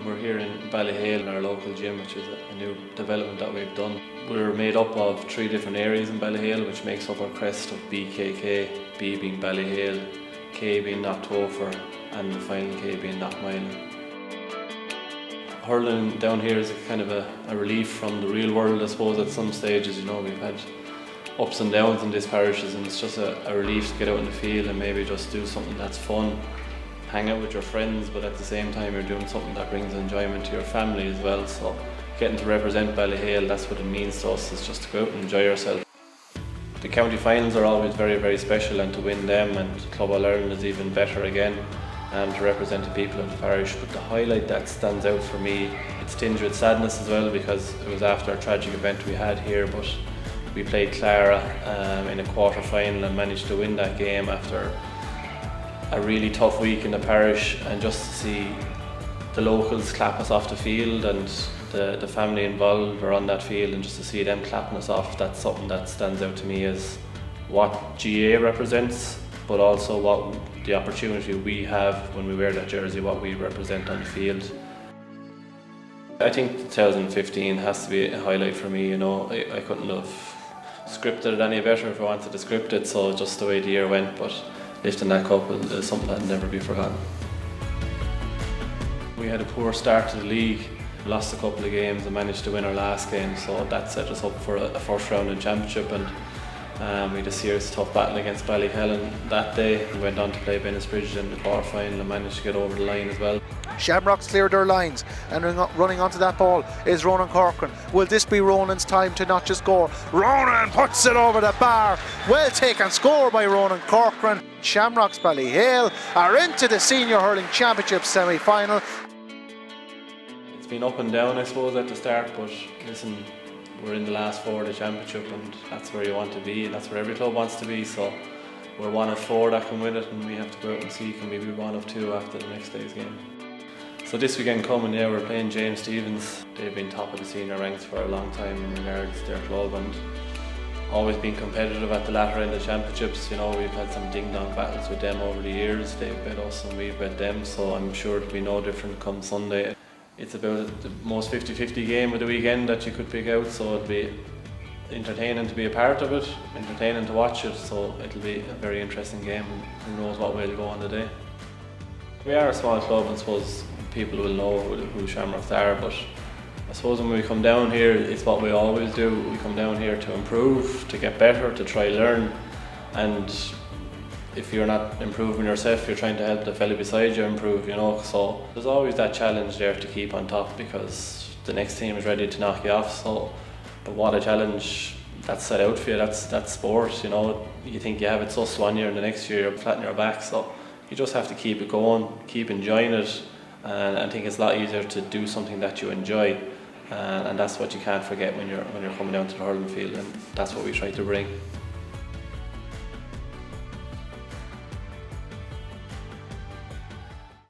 We're here in Ballyhale in our local gym, which is a new development that we've done. We're made up of 3 different areas in Ballyhale, which makes up our crest of BKK, B being Ballyhale, K being Knocktopher, and the final K being Knockmoylan. Hurling down here is a kind of a relief from the real world, I suppose, at some stages. You know, we've had ups and downs in these parishes, and it's just a relief to get out in the field and maybe just do something that's fun, hang out with your friends, but at the same time you're doing something that brings enjoyment to your family as well. So getting to represent Ballyhale, that's what it means to us, is just to go out and enjoy yourself. The county finals are always very, very special, and to win them and Club All-Ireland is even better again, and to represent the people of the parish. But the highlight that stands out for me, it's tinged with sadness as well, because it was after a tragic event we had here, but we played Clara in a quarter-final and managed to win that game after a really tough week in the parish. And just to see the locals clap us off the field, and the family involved were on that field, and just to see them clapping us off, that's something that stands out to me as what GA represents, but also what the opportunity we have when we wear that jersey, what we represent on the field. I think 2015 has to be a highlight for me. You know, I couldn't have scripted it any better if I wanted to script it, so just the way the year went, but lifting that cup is something that'll never be forgotten. We had a poor start to the league, lost a couple of games and managed to win our last game, so that set us up for a first round in championship, and we had a serious tough battle against Ballyhale that day. We went on to play Bennettsbridge in the quarter final and managed to get over the line as well. Shamrocks cleared their lines, and running onto that ball is Ronan Corcoran. Will this be Ronan's time to not just score? Ronan puts it over the bar. Well taken score by Ronan Corcoran. Shamrocks Ballyhale are into the Senior Hurling Championship semi-final. It's been up and down, I suppose, at the start, but listen, we're in the last 4 of the championship, and that's where you want to be, and that's where every club wants to be. So we're one of 4 that can win it, and we have to go out and see, can we be one of 2 after the next day's game. So this weekend coming, yeah, we're playing James Stephens. They've been top of the senior ranks for a long time in regards to their club, and always been competitive at the latter end of championships. You know, we've had some ding-dong battles with them over the years. They've bet us and we've bet them, so I'm sure it'll be no different come Sunday. It's about the most 50-50 game of the weekend that you could pick out, so it'll be entertaining to be a part of it, entertaining to watch it, so it'll be a very interesting game, and who knows what way it'll go on the day. We are a small club, and I suppose people will know who Shamrocks are, but I suppose when we come down here, it's what we always do. We come down here to improve, to get better, to try learn, and if you're not improving yourself, you're trying to help the fella beside you improve, you know. So there's always that challenge there to keep on top, because the next team is ready to knock you off. So, but what a challenge that's set out for you. That's sport, you know. You think you have it so one year, and the next year you're flat on your back. So you just have to keep it going, keep enjoying it, and I think it's a lot easier to do something that you enjoy, and that's what you can't forget when you're coming down to the hurling field, and that's what we try to bring.